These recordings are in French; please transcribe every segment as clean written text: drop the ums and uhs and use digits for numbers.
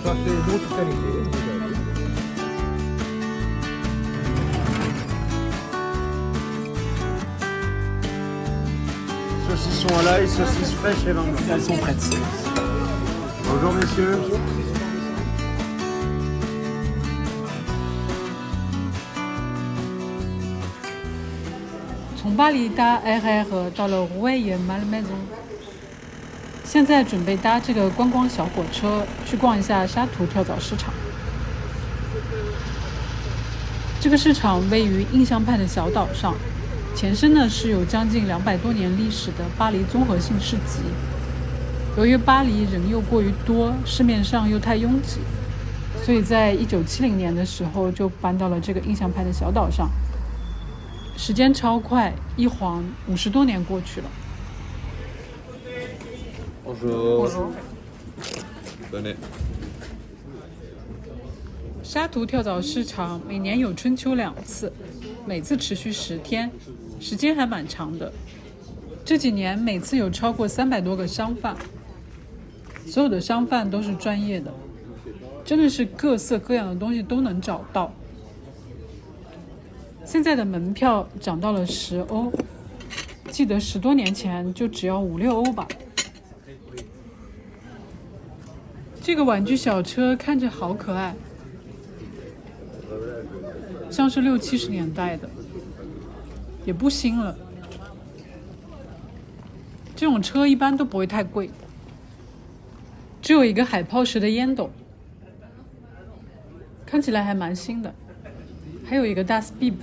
Ça c'est d'autres qualités. Saucisson à l'ail, saucisse fraîche et vin blanc. Elles sont prêtes. Bonjour messieurs. 从巴黎搭 RR 到了Rueil-Malmaison，现在准备搭这个观光小火车去逛一下沙图跳蚤市场。这个市场位于印象派的小岛上，前身呢是有将近200多年历史的巴黎综合性市集。由于巴黎人又过于多，市面上又太拥挤，所以在1970年的时候就搬到了这个印象派的小岛上。时间超快，一晃50多年过去了。Bonjour. Bonnet. 沙图跳蚤市场每年有春秋2次，每次持续10天，时间还蛮长的。这几年每次有超过300多个商贩，所有的商贩都是专业的，真的是各色各样的东西都能找到。现在的门票涨到了10欧，记得10多年前就只要5、6欧吧。这个玩具小车看着好可爱，像是60、70年代的，也不新了。这种车一般都不会太贵，只有一个海泡石的烟斗，看起来还蛮新的。还有一个Das Piep，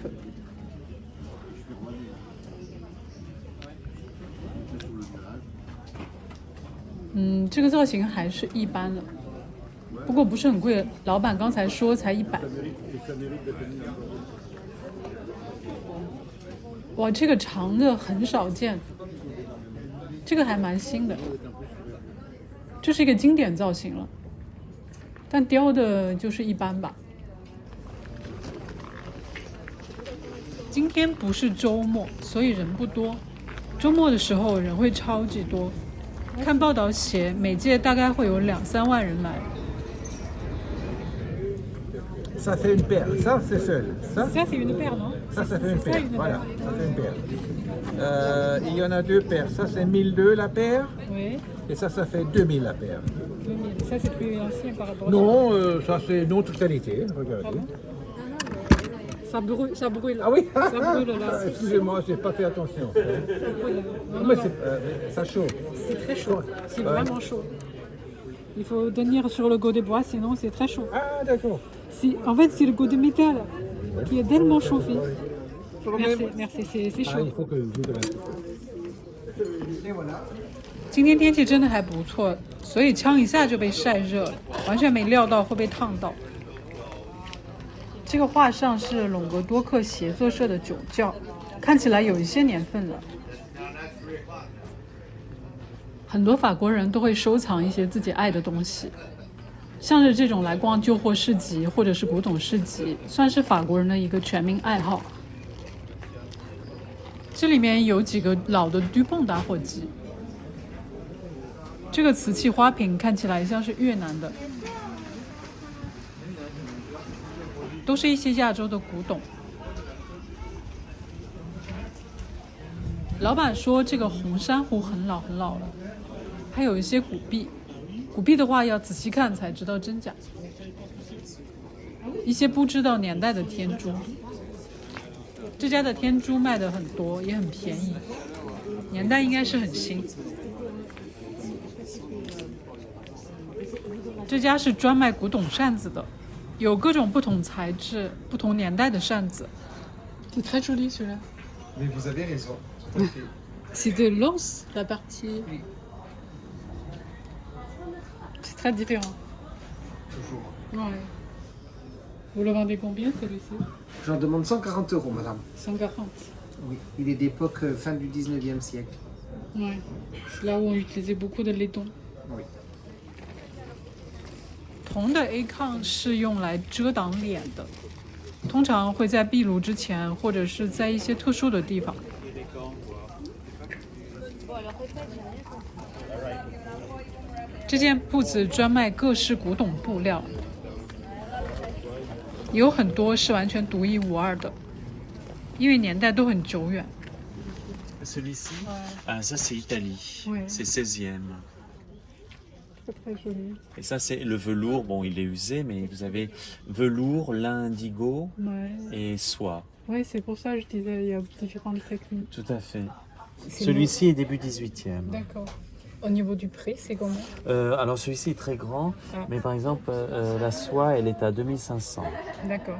这个造型还是一般的，不过不是很贵。老板刚才说才100。哇，这个长的很少见，这个还蛮新的，这是一个经典造型了，但雕的就是一般吧。今天不是周末，所以人不多。周末的时候人会超级多，看报道写每届大概会有2、3万人来。Ça c'est une perle, ça c'est seul. Ça c'est une paire, non? Ça fait une Ça, perle, une voilà, perle. ça fait une perle. Il y en a 2 paires, ça c'est 1002 la paire, Oui, et ça fait 2000 la paire. 2000. Ça c'est plus ancien par rapport à... Non, ça c'est une autre qualité, regardez. Ça brûle. Ah oui. Ça brûle là. Excusez-moi, j'ai pas fait attention. Ça brûle. Non, Non, mais ça chauffe. c'est très chaud. C'est Ouais. vraiment chaud. Il faut tenir sur le godet de bois, sinon c'est très chaud. Ah d'accord. En fait, c'est le godet de métal qui est tellement chauffé. Merci, c'est Ah, chaud. il faut que je vous 今天天气真的还不错，所以枪一下就被晒热了，完全没料到会被烫到。这个画上是隆格多克协作社的酒窖，看起来有一些年份了。很多法国人都会收藏一些自己爱的东西，像是这种来逛旧货市集或者是古董市集，算是法国人的一个全民爱好。这里面有几个老的Dupont打火机，这个瓷器花瓶看起来像是越南的，都是一些亚洲的古董。老板说这个红珊瑚很老很老了，还有一些古币，古币的话要仔细看才知道真假。一些不知道年代的天珠，这家的天珠卖的很多，也很便宜，年代应该是很新。这家是专卖古董扇子的，有各种不同材质、不同年代的扇子。C'est très joli celui-là. Mais vous avez raison. C'est de l'os la partie. C'est très différent. Toujours. Ouais. Vous le vendez combien celui-ci? J'en demande 140 €, madame. 140. Oui, il est d'époque fin du 19e siècle. Ouais. C'est là où on utilisait beaucoup de laiton. Oui. 铜的 A 抗是用来遮挡脸的，通常会在壁炉之前，或者是在一些特殊的地方。这间铺子专卖各式古董布料，有很多是完全独一无二的，因为年代都很久远。Celui-ci, ah, ça c'est Italie, Ouais. c'est 16e. Très joli. Et ça c'est le velours, bon il est usé, mais vous avez velours, lin indigo Ouais. et soie. Ouais, c'est pour ça que je disais il y a différentes techniques. Tout à fait. C'est Celui-ci est début 18e. D'accord. Au niveau du prix, c'est comment? Alors celui-ci est très grand, Ah. mais par exemple la soie elle est à 2500. D'accord.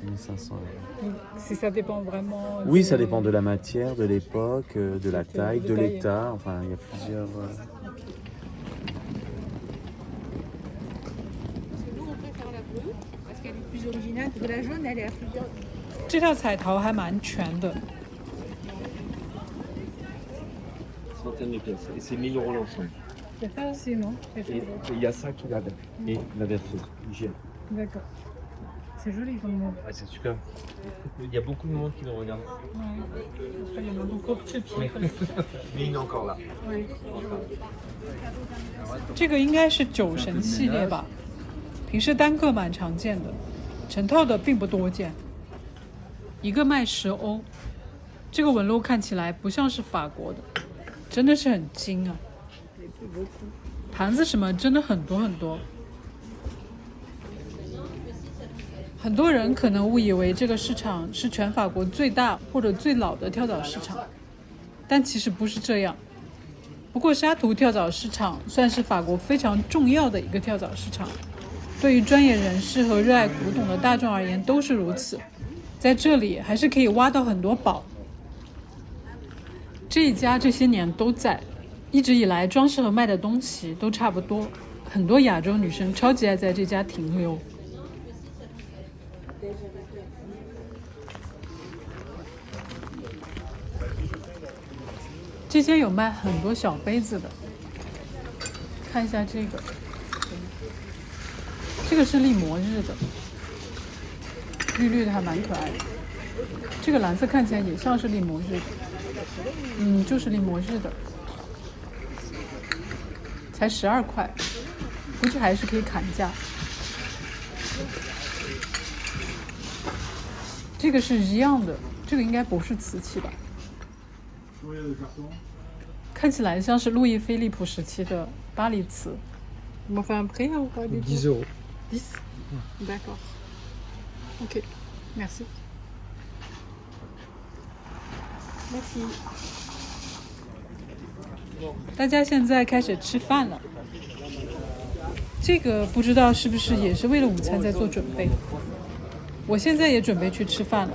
2500 euros. Si ça dépend vraiment. Oui, ça dépend de la matière, de l'époque, de la taille, de taille. l'état, enfin il y a plusieurs... Nous, on préfère la bleue parce qu'elle est plus originale. Parce que la jaune, elle est à plusieurs. 这条彩陶还蛮全的， Centaine de pièces. Et c'est 1000 euros l'ensemble. c'est ça aussi, non? Et il y a ça qui l'avait. Et la verseuse. Hygiène. D'accord. C'est joli comme mot. Ah, c'est super. Il y a beaucoup de monde qui le regarde. Il y en a beaucoup de pieds. Mais il est encore là. 这个应该是酒神系列吧，平时单个蛮常见的，成套的并不多见。一个卖10欧，这个纹路看起来不像是法国的，真的是很精啊。盘子什么真的很多很多。很多人可能误以为这个市场是全法国最大或者最老的跳蚤市场，但其实不是这样。不过沙图跳蚤市场算是法国非常重要的一个跳蚤市场，对于专业人士和热爱古董的大众而言都是如此。在这里还是可以挖到很多宝。这一家这些年都在，一直以来装饰和卖的东西都差不多，很多亚洲女生超级爱在这家停留。这间有卖很多小杯子的，看一下这个，这个是立摩日的，绿绿的还蛮可爱的。这个蓝色看起来也像是立摩日的，就是立摩日的，才12块，估计还是可以砍价。这个是一样的，这个应该不是瓷器吧？看起来像是路易菲利普时期的巴黎瓷。我们翻 prix ou pas du tout? 10 euros. 10 D'accord. Ok, merci. Merci. 大家现在开始吃饭了。这个不知道是不是也是为了午餐在做准备。我现在也准备去吃饭了。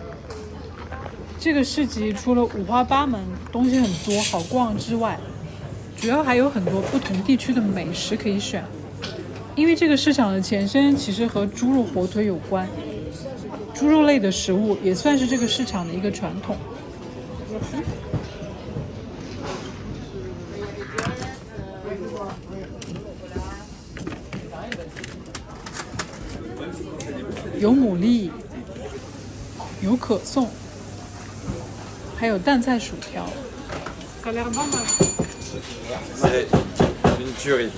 这个市集除了五花八门、东西很多、好逛之外，主要还有很多不同地区的美食可以选。因为这个市场的前身其实和猪肉火腿有关，猪肉类的食物也算是这个市场的一个传统。有牡蛎，有可颂，还有蛋菜薯条。C'est une tuerie.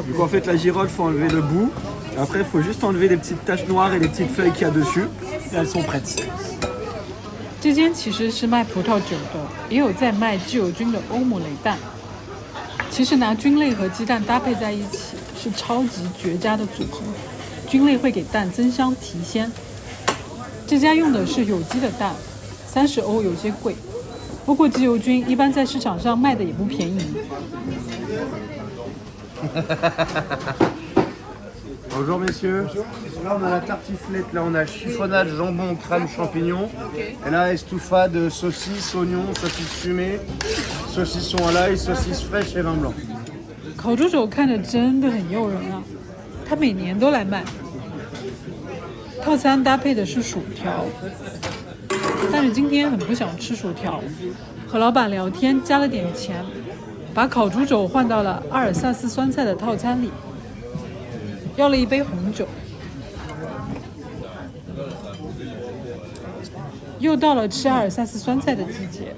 Donc en fait la girole, faut enlever le bout. Après il faut juste enlever les petites taches noires et les petites feuilles qu'il y a dessus. Et elles sont prêtes. 这间其实是卖葡萄酒的，也有在卖自由菌的欧姆雷蛋。其实拿菌类和鸡蛋搭配在一起是超级绝佳的组合，菌类会给蛋增香提鲜。这家用的是有机的蛋，30欧有些贵，不过自由菌一般在市场上卖的也不便宜。Bonjour messieurs. Là on a la tartiflette, là on a chiffonnade, jambon, crème, champignons. Et là estouffade, saucisse, oignon, saucisse fumée, saucisson à l'ail, saucisse fraîche et vin blanc. 烤猪肘看着真的很诱人啊，他每年都来卖。套餐搭配的是薯条，但是今天很不想吃薯条，和老板聊天加了点钱，把烤猪肘换到了阿尔萨斯酸菜的套餐里，要了一杯红酒。又到了吃阿尔萨斯酸菜的季节。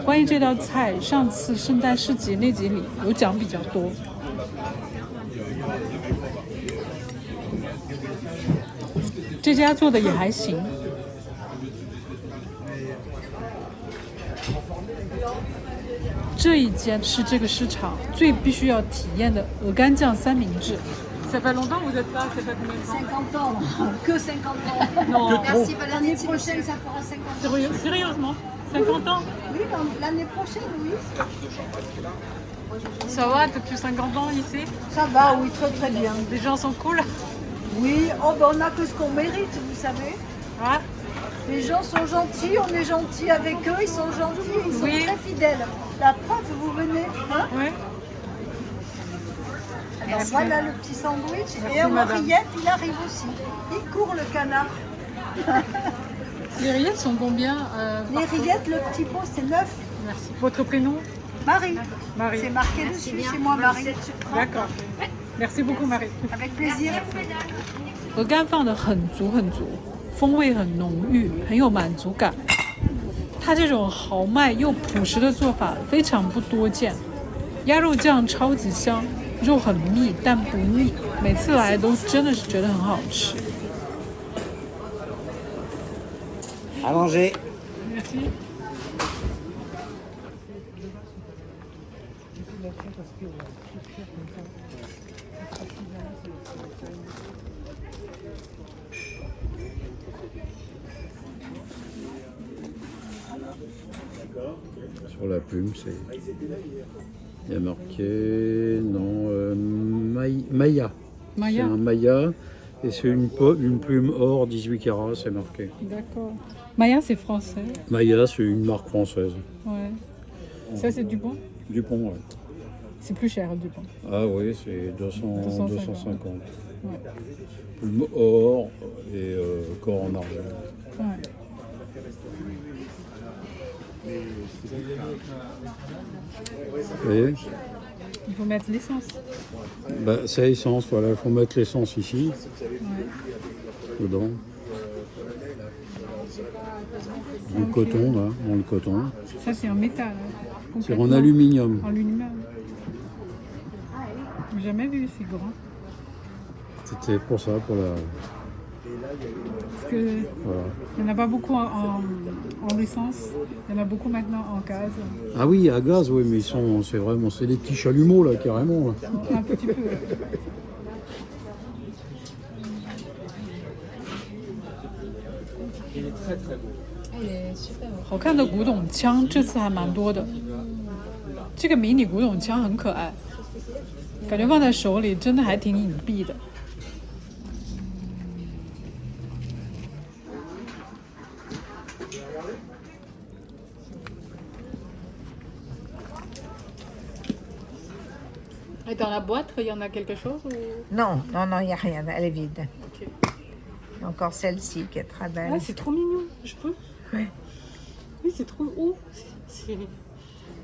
关于这道菜，上次圣诞市集那集里有讲比较多。这家做的也还行。这一间是这个市场最必须要体验的鹅肝酱三明治。Ça fait longtemps que vous êtes là? Ça fait combien de temps? 50 ans, que 50 ans. Non. Merci, l'année prochaine, ça fera 50 ans. Sérieusement 50 ans? Oui, l'année prochaine, oui. Ça va depuis 50 ans ici? Ça va, oui, très très bien. Les gens sont cool? Oui, oh, ben, on n'a que ce qu'on mérite, vous savez. Ah, Les gens sont gentils, on est gentils avec eux, ils sont gentils, ils sont Oui. très fidèles. La preuve, vous venez, hein? oui. Alors Merci. voilà le petit sandwich. Merci, et madame. Henriette, il arrive aussi. Il court le canard. Les rillettes sont combien Les rillettes, le petit pot, c'est 9. Merci. Votre prénom? Marie. Marie. C'est marqué dessus, c'est moi Marie. D'accord. Merci beaucoup Marie. Avec plaisir. 鹅肝放得很足很足，风味很浓郁，很有满足感。它这种豪迈又朴实的做法非常不多见。鸭肉酱超级香，肉很密但不腻，每次来都真的是觉得很好吃。À manger. Merci. Sur la plume, il y a marqué Maya. C'est Maya. un Maya et c'est une plume or 18 carats, c'est marqué. D'accord. Maya c'est français. Maya, c'est une marque française. Ouais. Ça c'est du bon. Dupont, ouais. C'est plus cher du bon. Ah oui, c'est 250. 250. Ouais. Plume or et corps en argent. Ouais. Vous voyez? Il faut mettre l'essence. Bah, c'est essence, voilà, il faut mettre l'essence ici, dedans. Du coton, là, dans le coton. Ça c'est en métal. C'est en aluminium. En aluminium. J'ai jamais vu, c'est grand. C'était pour ça, pour la... Parce que Voilà. il n'y en a pas beaucoup en essence. Il y en a beaucoup maintenant en gaz. Ah oui, à gaz, oui, mais c'est des petits chalumeaux, là, carrément. Là. Un petit peu. 好看的古董枪这次还蛮多的，这个迷你古董枪很可爱，感觉放在手里真的还挺隐蔽的。Et dans la boîte, il y en a quelque chose ou... Non, il n'y a rien, elle est vide. Ok. Encore celle-ci qui est très belle. Ah, c'est trop mignon, je peux? Ouais. Oui, c'est trop haut.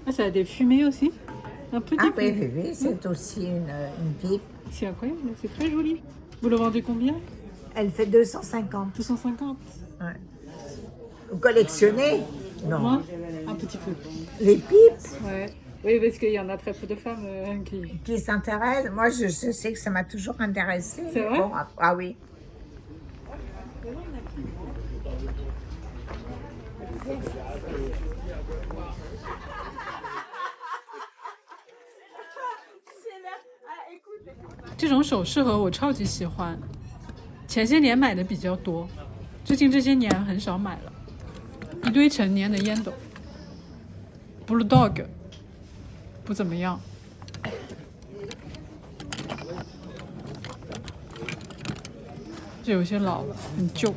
Ah, ça a des fumées aussi. Un petit Ah peu. oui, c'est aussi une pipe. C'est incroyable, c'est très joli. Vous le vendez combien? Elle fait 250. 250. Ouais. Vous collectionnez? Non. Moi, un petit peu. Les pipes Ouais. Oui, parce qu'il y en a très peu de femmes qui s'intéressent. Moi, je sais que ça m'a toujours intéressée. C'est vrai? Bon, ah oui. Yes. 这种首饰盒我超级喜欢，前些年买的比较多，最近这些年很少买了。一堆成年的烟斗 ，Bulldog 不怎么样。这有些老了，很旧。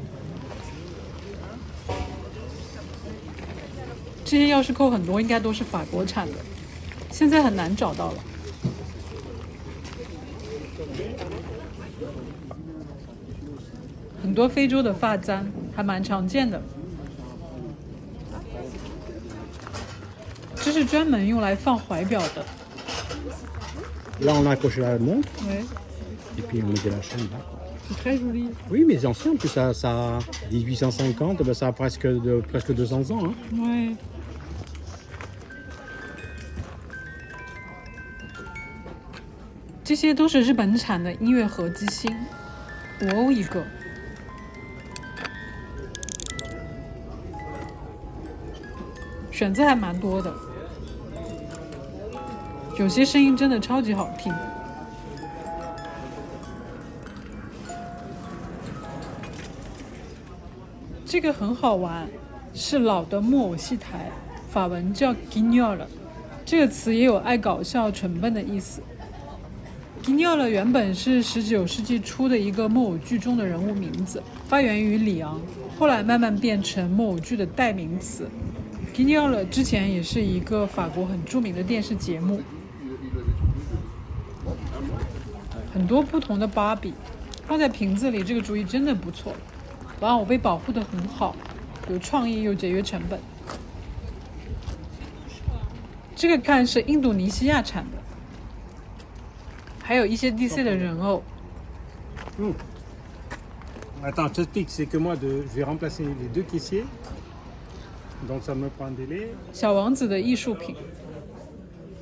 这些钥匙扣很多应该都是法国产的，现在很难找到了。很多非洲的发簪还蛮常见的，这是专门用来放怀表的。 Là, on a accroché la montre, Ouais. et puis on mettait la chaîne là. C'est très joli. Oui, mais ancien, en plus ça a 1850, ben ça a presque 200 ans. Hein. Ouais. 这些都是日本产的音乐盒机芯，5欧一个。选择还蛮多的，有些声音真的超级好听。这个很好玩，是老的木偶戏台，法文叫 guignol， 这个词也有爱搞笑、蠢笨的意思。guignol 原本是19世纪初的一个木偶剧中的人物名字，发源于里昂，后来慢慢变成木偶剧的代名词。guignol 之前也是一个法国很著名的电视节目，很多不同的芭比放在瓶子里，这个主意真的不错。玩偶被保护得很好，有创意又节约成本。这个看是印度尼西亚产的，还有一些 DC 的人偶。Attends, je t'explique, c'est que moi, je vais remplacer les 2 caissiers. Donc ça me prend un délai. 小王子的艺术品，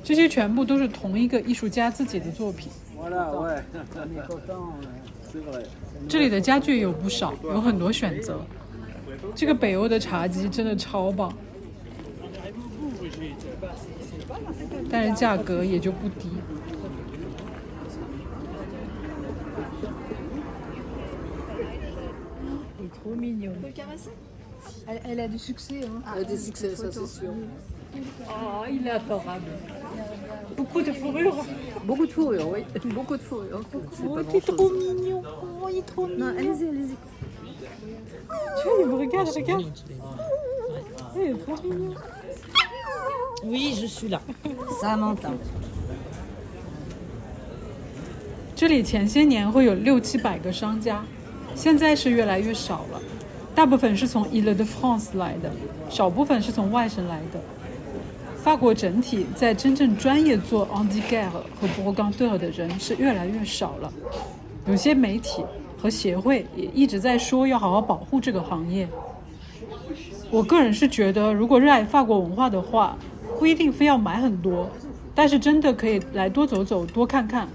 这些全部都是同一个艺术家自己的作品。这里的家具有不少，有很多选择。这个北欧的茶几真的超棒，但是价格也就不低。Trop mignon. Elle a du succès. Hein. Elle a du succès, ça c'est sûr. Oh, il est adorable. Beaucoup de fourrure. Beaucoup de fourrure, oui. Beaucoup de fourrure. Oh, il est trop mignon. Oh, il est trop mignon. Non, allez-y, allez-y. Tu vois, il me regarde, regarde. Il est trop mignon. Oui, je suis là. Ça m'entend. 这里前些年会有600-700个商家，现在是越来越少了。大部分是从 Île-de-France 来的，少部分是从外省来的。法国整体在真正专业做 Handicap 和 Brocanteur 的人是越来越少了。有些媒体和协会也一直在说要好好保护这个行业。我个人是觉得，如果热爱法国文化的话，不一定非要买很多，但是真的可以来多走走，多看看。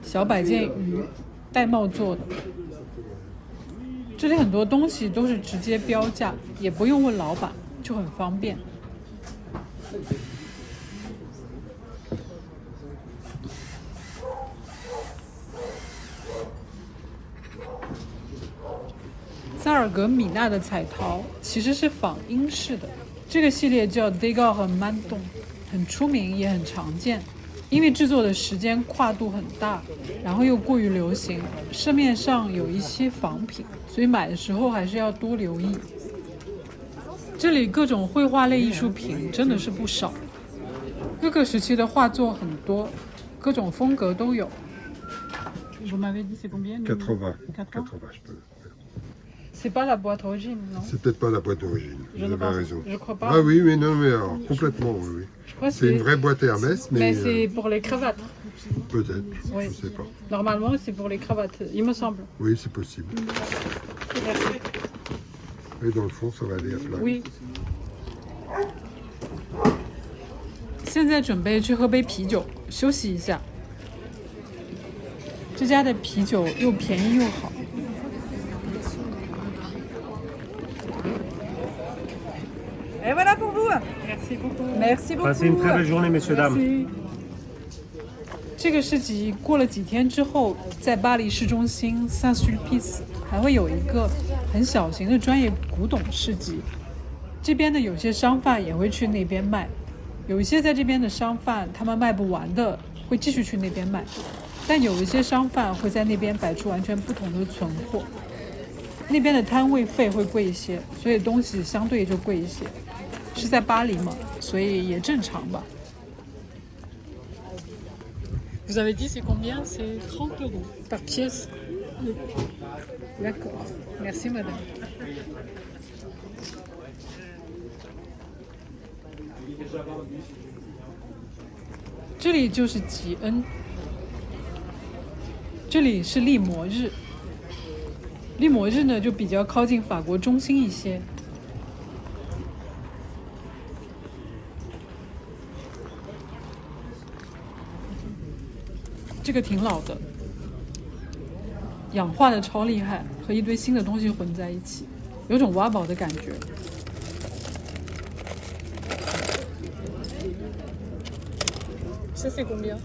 小摆件鱼，玳瑁做的。这里很多东西都是直接标价，也不用问老板，就很方便。萨尔格米纳的彩陶其实是仿英式的，这个系列叫 Degas 和 Manton， 很出名也很常见。因为制作的时间跨度很大，然后又过于流行，市面上有一些仿品，所以买的时候还是要多留意。这里各种绘画类艺术品真的是不少，各个时期的画作很多，各种风格都有。Vous m'avez dit c'est combien? 80. 80, je peux. C'est pas la boîte d'origine, non? C'est peut-être pas la boîte d'origine. Vous avez raison. Je crois pas. Ah oui, mais non, mais alors, complètement, oui, oui. Je crois c'est une vraie boîte Hermès, mais c'est pour les cravates. Peut-être, oui. je sais pas. Normalement, c'est pour les cravates, il me semble. Oui, c'est possible. Merci. Et dans le fond, ça va aller à plat. Oui. 现在准备去喝杯啤酒，休息一下。这家的啤酒又便宜又好。Et voilà pour vous. Merci beaucoup. Merci beaucoup. Passez une très belle journée, messieurs, dames. 这个市集过了几天之后，在巴黎市中心 Saint-Sulpice 还会有一个很小型的专业古董市集。这边的有些商贩也会去那边卖，有一些在这边的商贩他们卖不完的会继续去那边卖，但有一些商贩会在那边摆出完全不同的存货。那边的摊位费会贵一些，所以东西相对就贵一些。是在巴黎嘛，所以也正常吧。Vous avez dit c'est combien? C'est 30 € par pièce. D'accord. Merci madame. 这里就是吉恩，这里是利摩日，利摩日呢就比较靠近法国中心一些。这个挺老的，氧化的超厉害，和一堆新的东西混在一起，有种挖宝的感觉。Ça c'est combien?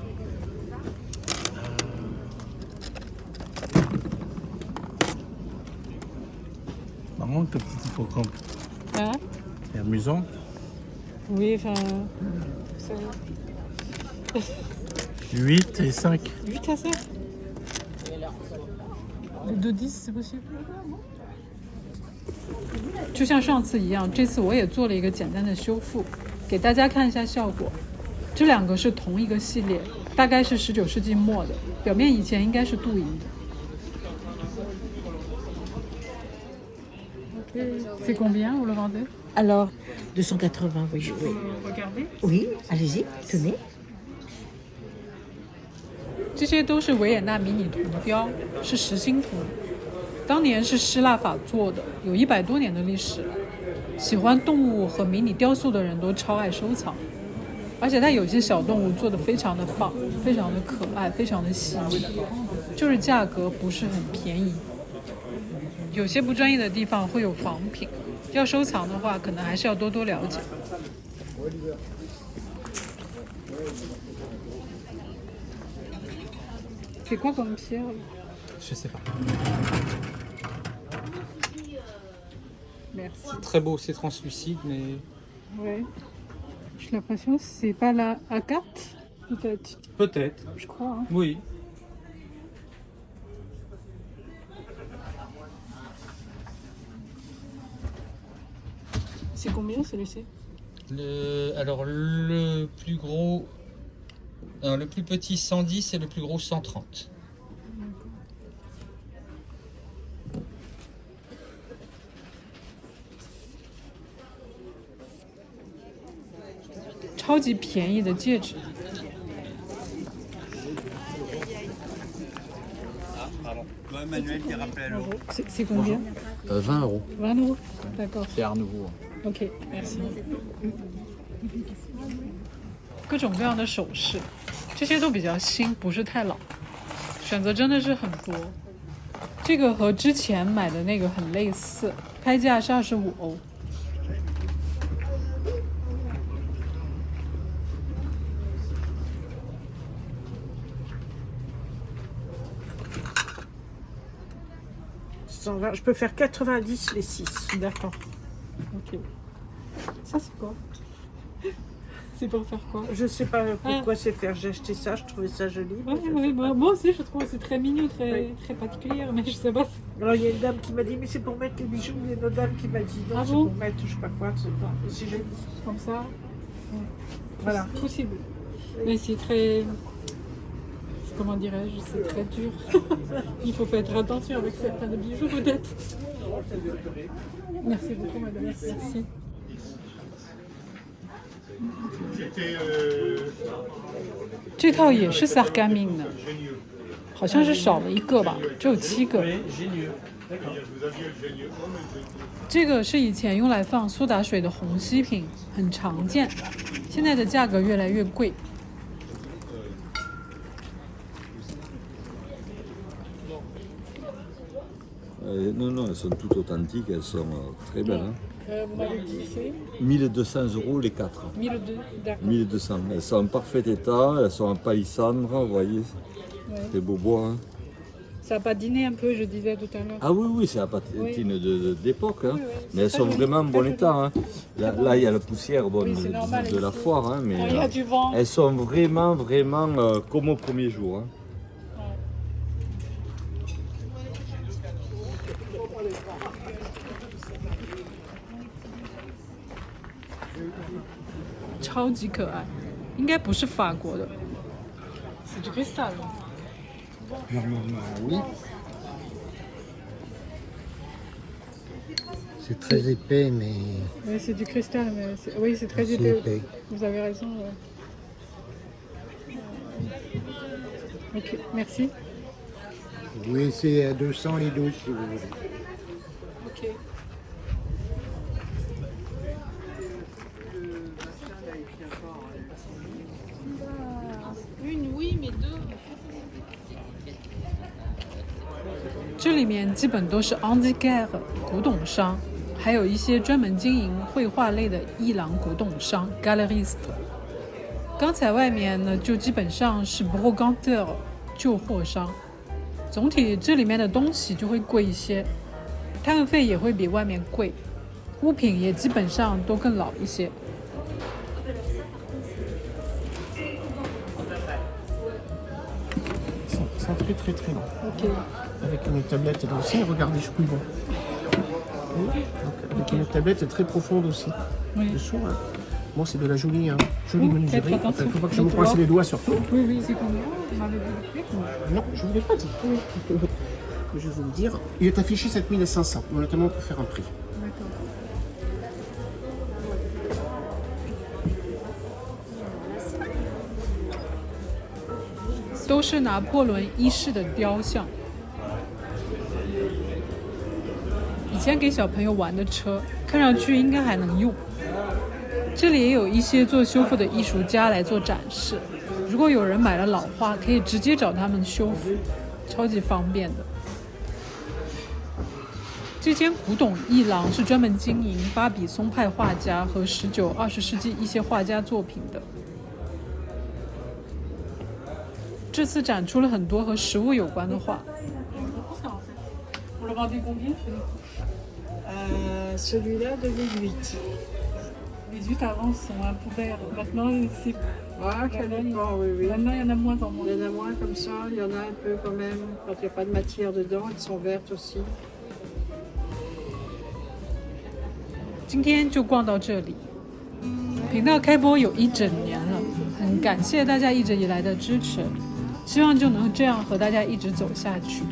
Par contre, le petit cocon, Hein? c'est amusant. Oui, enfin... 8 et 5. 8 à 5. Le 2-10 c'est possible？ 就像上次一样，这次我也做了一个简单的修复，给大家看一下效果。这两个是同一个系列，大概是19世纪末的，表面以前应该是镀银的。C'est combien vous le vendez? Alors, 280, oui. Regardez. Oui, allez-y, tenez. 这些都是维也纳迷你铜雕，是实心铜，当年是希腊法做的，有100多年的历史了。喜欢动物和迷你雕塑的人都超爱收藏，而且它有些小动物做得非常的棒，非常的可爱，非常的细腻，就是价格不是很便宜。有些不专业的地方会有仿品，要收藏的话，可能还是要多多了解。C'est quoi comme pierre? Je sais pas. Merci. C'est très beau, c'est translucide, mais... Ouais. J'ai l'impression que c'est pas la A4, peut-être. Peut-être. Je crois. Hein. Oui. C'est combien celui-ci? Alors le plus gros... Non, le plus petit 110 et le plus gros 130. 超级便宜的戒指。C'est combien? 20 euros. 20 euros. D'accord. C'est Art Nouveau. OK, merci. 各种各样的首饰，这些都比较新，不是太老，选择真的是很多。这个和之前买的那个很类似，拍价是25欧。Je peux faire 90 les 6. D'accord. Ok. Ça c'est quoi? C'est pour faire quoi? Je sais pas pourquoi c'est faire. J'ai acheté ça, je trouvais ça joli. Oui, moi aussi je trouve que c'est très mignon, très particulier, mais je sais pas. Alors il y a une dame qui m'a dit mais c'est pour mettre les bijoux. Il y a une autre dame qui m'a dit non, c'est pour mettre je sais pas quoi. C'est joli. Comme ça. Voilà. C'est possible. Mais c'est très... Comment dirais-je? C'est très dur. Il faut faire attention avec certains bijoux peut-être. Merci beaucoup madame. Merci. 这套也是萨甘明的，好像是少了一个吧，只有7个。这个是以前用来放苏打水的虹吸瓶，很常见，现在的价格越来越贵。Non, elles sont toutes authentiques, elles sont très belles. Hein. Vous m'avez dit c'est 1200 € les 4. 1200, d'accord. 1200. Elles sont en parfait état, elles sont en palissandre, vous voyez. Ouais. C'est beau bois. Hein. Ça a patiné un peu, je disais tout à l'heure. Ah oui, c'est la patine d'époque. Hein. Oui. Mais elles sont vraiment en bon état. Hein. Là, il y a la poussière de la foire, hein, mais il y a du vent. Elles sont vraiment comme au premier jour. Hein.超级可爱，应该不是法国的。C'est du cristal. Normalement, oui. C'est très épais, mais... Oui, c'est du cristal, mais oui, c'est très épais. Vous avez raison. Ouais. Ok, merci. Oui, c'est 200 les 12 si vous voulez. Ok. Une oui, mais deux。这里面基本都是 antiquaire 古董商，还有一些专门经营绘画类的艺廊古董商 galeriste。刚才外面呢，就基本上是 brocanteur 旧货商。总体这里面的东西就会贵一些，摊位费也会比外面贵，物品也基本上都更老一些。C'est très très très long. Ok. Avec une tablette aussi, regardez, je peux voir. Donc, avec une tablette très profonde aussi. Oui. Dessous, hein. Bon, c'est de la jolie menuiserie. Faites attention. Il faut pas que je me coince les doigts surtout. Oui, oui, c'est combien? Vous m'avez dit. Non, je ne vous l'ai pas dit. Je vais vous le dire. Il est affiché 7500. Notamment, on peut faire un prix. D'accord. 都是拿破仑一世的雕像，以前给小朋友玩的车，看上去应该还能用。这里也有一些做修复的艺术家来做展示，如果有人买了老画，可以直接找他们修复，超级方便的。这间古董艺廊是专门经营巴比松派画家和19、20世纪一些画家作品的。这次展出了很多和食物有关的画。Celui-là 2008. 18 avant sont un peu verts. Maintenant, c'est... Ah, ça dépend, oui, oui. Maintenant, il y en a moins en moins. Il y en a moins comme ça, il y en a un peu quand même. Quand il n'y a pas de matière dedans, elles sont vertes aussi. 今天就逛到这里。频道开播有1整年了，很感谢大家一直以来的支持，希望就能这样和大家一直走下去。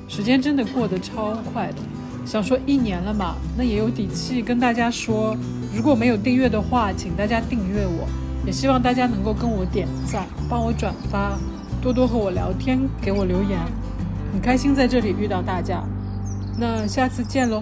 时间真的过得超快的，想说1年了嘛，那也有底气跟大家说，如果没有订阅的话，请大家订阅我，也希望大家能够跟我点赞，帮我转发，多多和我聊天，给我留言，很开心在这里遇到大家。那下次见喽。